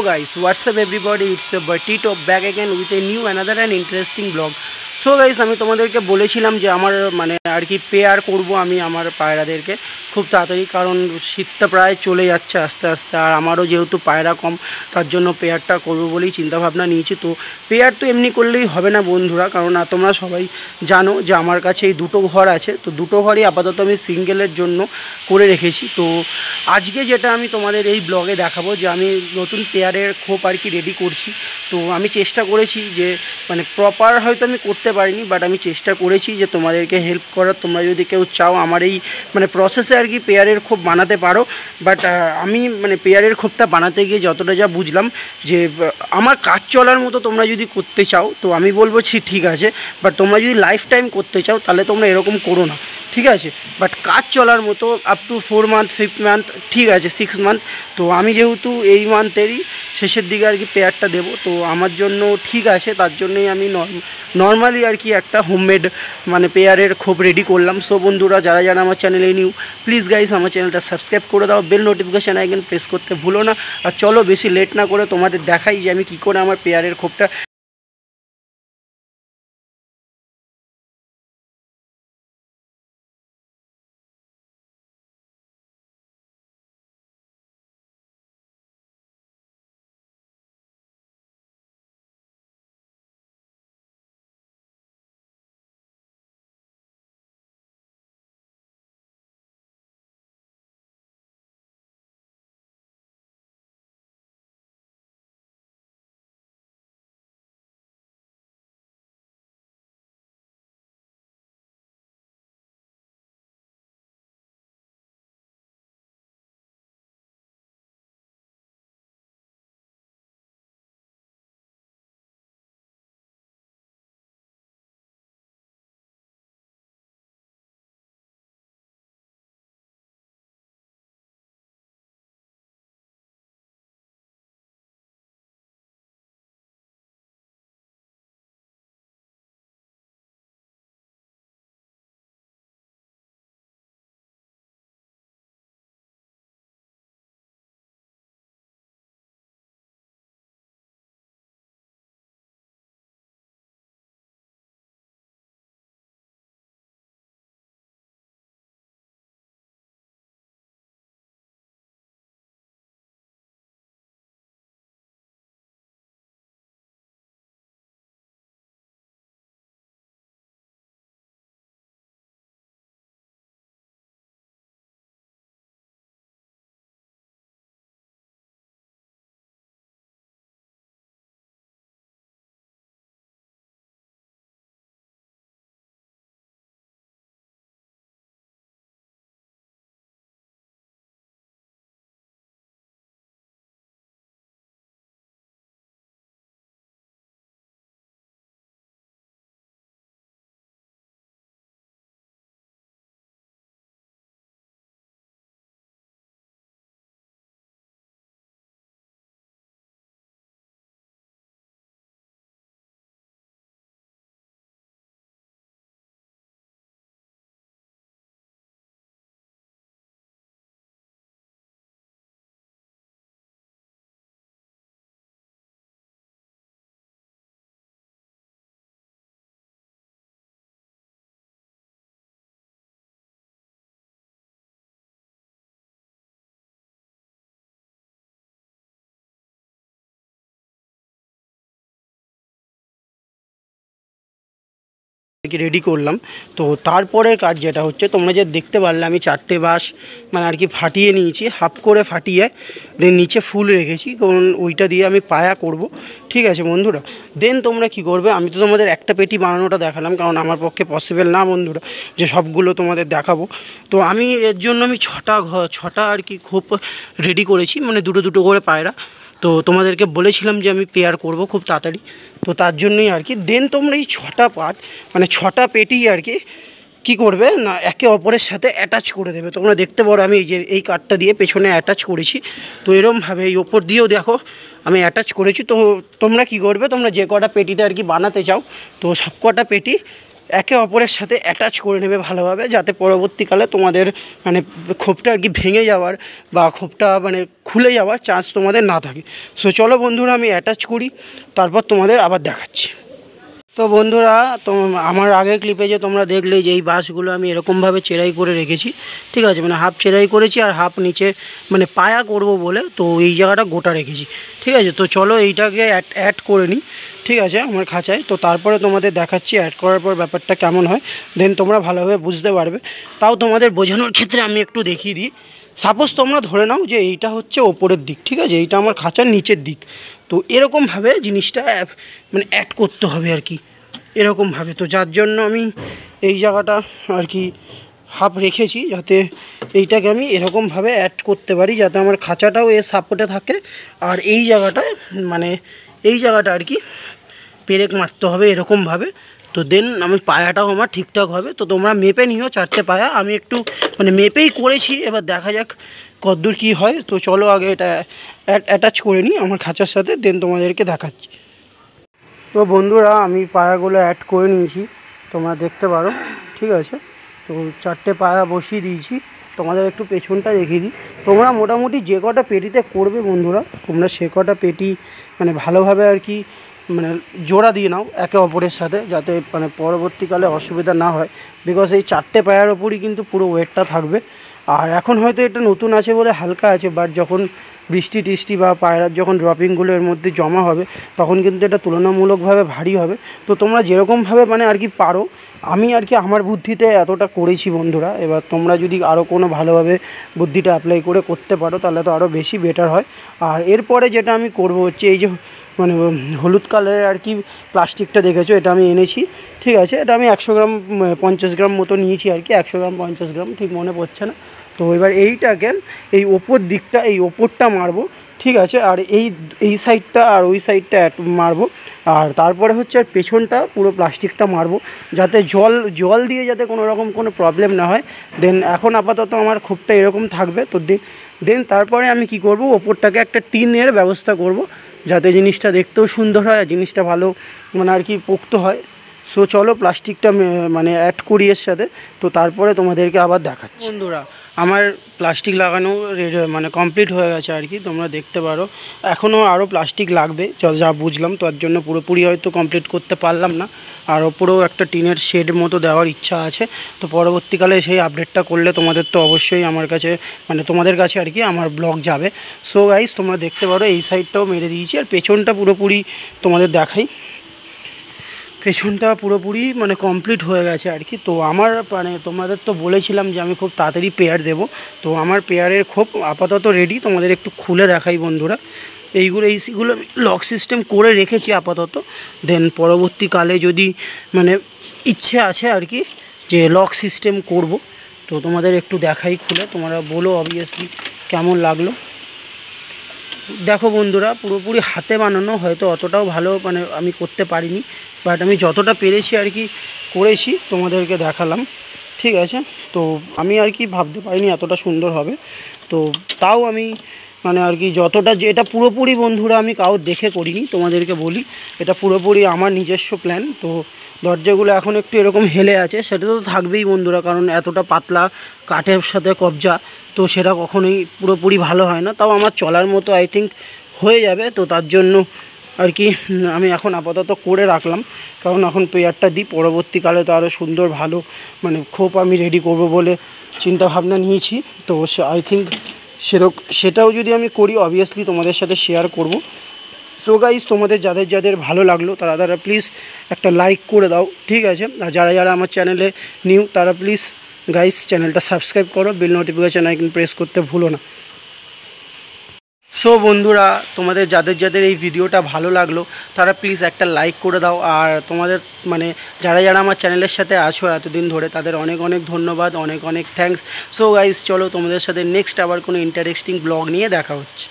guys, what's up everybody? It's your boy Tito back again with a new another and interesting vlog. So guys, আমি তোমাদেরকে বলেছিলাম যে আমার মানে আর কি পেয়ার করব আমি আমার পায়রাদেরকে খুব তাড়াতাড়ি, কারণ শীতটা প্রায় চলে যাচ্ছে আস্তে আস্তে, আর আমারও যেহেতু পায়রা কম তার জন্য পেয়ারটা করব বলেই চিন্তাভাবনা নিয়েছি। তো পেয়ার তো এমনি করলেই হবে না বন্ধুরা, কারণ তোমরা সবাই জানো যে আমার কাছে এই দুটো ঘর আছে, তো দুটো ঘরই আপাতত আমি সিঙ্গেলের জন্য করে রেখেছি। তো আজকে যেটা আমি তোমাদের এই ব্লগে দেখাবো যে আমি নতুন পেয়ারের খোপ আর কি রেডি করছি। তো আমি চেষ্টা করেছি যে মানে প্রপার হয়তো আমি করতে পারিনি, বাট আমি চেষ্টা করেছি যে তোমাদেরকে হেল্প করার। তোমরা যদি কেউ চাও আমার এই মানে প্রসেসে আর কি পেয়ারের খোপ বানাতে পারো, বাট আমি মানে পেয়ারের খোপটা বানাতে গিয়ে যতটা যা বুঝলাম যে আমার কাজ চলার মতো তোমরা যদি করতে চাও তো আমি বলবো ঠিক আছে, বাট তোমরা যদি লাইফ টাইম করতে চাও তাহলে তোমরা এরকম করো না, ঠিক আছে। বাট কাজ চলার মতো আপ টু 4 মান্থ 5 মান্থ, ঠিক আছে 6 মান্থ। তো আমি যেহেতু এই মান্থেরই শেষের দিকে আর কি পেয়ারটা দেবো, তো আমার জন্য ঠিক আছে, তার জন্যই আমি নর্মালি আর কি একটা হোমমেড মানে পেয়ারের খোপ রেডি করলাম। সো বন্ধুরা, যারা যারা আমার চ্যানেলে নিউ, প্লিজ গাইস আমার চ্যানেলটা সাবস্ক্রাইব করে দাও, বেল নোটিফিকেশান আইকন প্রেস করতে ভুলো না। আর চলো বেশি লেট না করে তোমাদের দেখাই যে আমি কী করে আমার পেয়ারের খোপটা রেডি করলাম। তো তারপরের কাজ যেটা হচ্ছে, তোমরা যে দেখতে পারলে আমি 4টে বাঁশ মানে আর কি ফাটিয়ে নিয়েছি, হাফ করে ফাটিয়ে দেন নিচে ফুল রেখেছি, কারণ ওইটা দিয়ে আমি পায়া করব, ঠিক আছে বন্ধুরা। দেন তোমরা কি করবে, আমি তো তোমাদের একটা পেটি বানানোটা দেখালাম, কারণ আমার পক্ষে পসিবল না বন্ধুরা যে সবগুলো তোমাদের দেখাবো। তো আমি এর জন্য আমি ছটা আর কি খোপ রেডি করেছি, মানে দুটো দুটো করে পায়রা। তো তোমাদেরকে বলেছিলাম যে আমি পেয়ার করব খুব তাড়াতাড়ি, তো তার জন্যই আর কি। দেন তোমরা এই 6টা পার্ট মানে 6টা পেটি আর কি কী করবে না, একে অপরের সাথে অ্যাটাচ করে দেবে। তোমরা দেখতে পারো আমি এই যে এই কাঠটা দিয়ে পেছনে অ্যাটাচ করেছি, তো এরমভাবে এই ওপর দিয়েও দেখো আমি অ্যাটাচ করেছি। তো তোমরা কি করবে, তোমরা যে কটা পেটিতে আর কি বানাতে চাও তো সব কটা পেটি একে অপরের সাথে অ্যাটাচ করে নেবে ভালোভাবে, যাতে পরবর্তীকালে তোমাদের মানে খোপটা আর কি ভেঙে যাওয়ার বা খোপটা মানে খুলে যাওয়ার চান্স তোমাদের না থাকে। সো চলো বন্ধুরা আমি অ্যাটাচ করি, তারপর তোমাদের আবার দেখাচ্ছি। তো বন্ধুরা, তো আমার আগের ক্লিপে যে তোমরা দেখলে যে এই বাঁশগুলো আমি এরকমভাবে চেরাই করে রেখেছি, ঠিক আছে, মানে হাফ চেরাই করেছি আর হাফ নিচে মানে পায়া করব বলে তো এই জায়গাটা গোটা রেখেছি, ঠিক আছে। তো চলো এইটাকে অ্যাড করে নিই, ঠিক আছে, আমার খাঁচায়। তো তারপরে তোমাদের দেখাচ্ছি অ্যাড করার পর ব্যাপারটা কেমন হয়, দেন তোমরা ভালোভাবে বুঝতে পারবে। তাও তোমাদের বোঝানোর ক্ষেত্রে আমি একটু দেখিয়ে দিই। সাপোজ তোমরা ধরে নাও যে এইটা হচ্ছে ওপরের দিক, ঠিক আছে, এইটা আমার খাঁচার নিচের দিক। তো এরকমভাবে জিনিসটা মানে অ্যাড করতে হবে আর কি, এরকমভাবে। তো যার জন্য আমি এই জায়গাটা আর কি হাফ রেখেছি, যাতে এইটাকে আমি এরকমভাবে অ্যাড করতে পারি, যাতে আমার খাঁচাটাও এর সাপোর্টে থাকে। আর এই জায়গাটায় মানে এই জায়গাটা আর কি পেরেক মারতে হবে এরকমভাবে। তো দেন আমি পায়াটাও আমার ঠিকঠাক হবে। তো তোমরা মেপে নিও 4টে পায়া, আমি একটু মানে মেপেই করেছি, এবার দেখা যাক কতদূর কী হয়। তো চলো আগে এটা অ্যাটাচ করে নিই আমার খাঁচার সাথে, দেন তোমাদেরকে দেখাচ্ছি। তো বন্ধুরা আমি পায়াগুলো অ্যাড করে নিয়েছি, তোমরা দেখতে পারো, ঠিক আছে। তো 4টে পায়া বসিয়ে দিয়েছি, তোমাদের একটু পেছনটা দেখিয়ে দিই। তোমরা মোটামুটি যে কটা পেটিতে করবে বন্ধুরা, তোমরা সে কটা পেটি মানে ভালোভাবে আর কি মানে জোড়া দিয়ে নাও একে অপরের সাথে, যাতে মানে পরবর্তীকালে অসুবিধা না হয়। বিকজ এই 4টে পায়ার ওপরই কিন্তু পুরো ওয়েটটা থাকবে। আর এখন হয়তো এটা নতুন আছে বলে হালকা আছে, বাট যখন বৃষ্টি টিষ্টি বা পায়রার যখন ড্রপিংগুলো এর মধ্যে জমা হবে, তখন কিন্তু এটা তুলনামূলকভাবে ভারী হবে। তো তোমরা যেরকমভাবে মানে আর কি পারো, আমি আর কি আমার বুদ্ধিতে এতটা করেছি বন্ধুরা। এবার তোমরা যদি আরও কোনো ভালোভাবে বুদ্ধিটা অ্যাপ্লাই করে করতে পারো, তাহলে তো আরও বেশি বেটার হয়। আর এরপরে যেটা আমি করব হচ্ছে এই যে মানে হলুদ কালারের আর কি প্লাস্টিকটা দেখেছো, এটা আমি এনেছি, ঠিক আছে। এটা আমি 100 গ্রাম 50 গ্রাম মতো নিয়েছি আর কি, 100 গ্রাম 50 গ্রাম ঠিক মনে পড়ছে না। তো এবার এইটাকে এই ওপর দিকটা এই ওপরটা মারবো, ঠিক আছে। আর এই সাইডটা আর ওই সাইডটা মারবো। আর তারপরে হচ্ছে আর পেছনটা পুরো প্লাস্টিকটা মারবো, যাতে জল দিয়ে যাতে কোনো রকম কোনো প্রবলেম না হয়। দেন এখন আপাতত আমার খোপটা এরকম থাকবে। তো দেন তারপরে আমি কি করব, ওপরটাকে একটা টিনের ব্যবস্থা করব, যাতে জিনিসটা দেখতেও সুন্দর হয় আর জিনিসটা ভালো মানে আর কি পোক্ত হয়। সো চলো প্লাস্টিকটা মানে অ্যাড করি এর সাথে, তো তারপরে তোমাদেরকে আবার দেখাচ্ছি। বন্ধুরা আমার প্লাস্টিক লাগানো মানে কমপ্লিট হয়ে গেছে আর কি, তোমরা দেখতে পারো। এখনও আরও প্লাস্টিক লাগবে যা বুঝলাম, তার জন্য পুরোপুরি হয়তো কমপ্লিট করতে পারলাম না। আর ওপরেও একটা টিনের শেড মতো দেওয়ার ইচ্ছা আছে। তো পরবর্তীকালে সেই আপডেটটা করলে তোমাদের তো অবশ্যই আমার কাছে মানে তোমাদের কাছে আর কি আমার ব্লগ যাবে। সো গাইস তোমরা দেখতে পারো এই সাইডটাও মেরে দিয়েছি, আর পেছনটা পুরোপুরি তোমাদের দেখাই। পেছনটা পুরোপুরি মানে কমপ্লিট হয়ে গেছে আর কি। তো আমার মানে তোমাদের তো বলেছিলাম যে আমি খুব তাড়াতাড়ি পেয়ার দেবো। তো আমার পেয়ারের খোপ আপাতত রেডি, তোমাদের একটু খুলে দেখাই বন্ধুরা। এইগুলো আমি লক সিস্টেম করে রেখেছি আপাতত। দেন পরবর্তীকালে যদি মানে ইচ্ছে আছে আর কি যে লক সিস্টেম করব, তো তোমাদের একটু দেখাই খুলে, তোমরা বলো অবভিয়াসলি কেমন লাগলো। দেখো বন্ধুরা পুরোপুরি হাতে বানানো, হয়তো অতটাও ভালো মানে আমি করতে পারিনি, বাট আমি যতটা পেরেছি আর কি করেছি, তোমাদেরকে দেখালাম, ঠিক আছে। তো আমি আর কি ভাবতে পারিনি এতটা সুন্দর হবে। তো তাও আমি মানে আর কি যতটা, যে এটা পুরোপুরি বন্ধুরা আমি কাউ দেখে করিনি, তোমাদেরকে বলি এটা পুরোপুরি আমার নিজস্ব প্ল্যান। তো দরজাগুলো এখন একটু এরকম হেলে আছে, সেটা তো থাকবেই বন্ধুরা, কারণ এতটা পাতলা কাঠের সাথে কবজা, তো সেটা কখনোই পুরোপুরি ভালো হয় না। তাও আমার চলার মতো আই থিঙ্ক হয়ে যাবে। তো তার জন্য আর কি আমি এখন আপাতত করে রাখলাম, কারণ এখন পেয়ারটা দিই, পরবর্তীকালে তো আরও সুন্দর ভালো মানে খোপ আমি রেডি করব বলে চিন্তা ভাবনা নিয়েছি। তো আই থিঙ্ক সেটাও যদি আমি করি অবভিয়াসলি তোমাদের সাথে শেয়ার করব। সো গাইস তোমাদের যাদের ভালো লাগলো তারা প্লিজ একটা লাইক করে দাও, ঠিক আছে। আর যারা আমার চ্যানেলে নিউ তারা প্লিজ গাইস চ্যানেলটা সাবস্ক্রাইব করো, বেল নোটিফিকেশান আইকন প্রেস করতে ভুলো না। সো বন্ধুরা তোমাদের যাদের এই ভিডিওটা ভালো লাগলো তারা প্লিজ একটা লাইক করে দাও। আর তোমাদের মানে যারা আমার চ্যানেলের সাথে আছো এতদিন ধরে, তাদের অনেক ধন্যবাদ, অনেক থ্যাঙ্কস। সো গাইস চলো তোমাদের সাথে নেক্সট আবার কোনো ইন্টারেস্টিং ব্লগ নিয়ে দেখা হচ্ছে।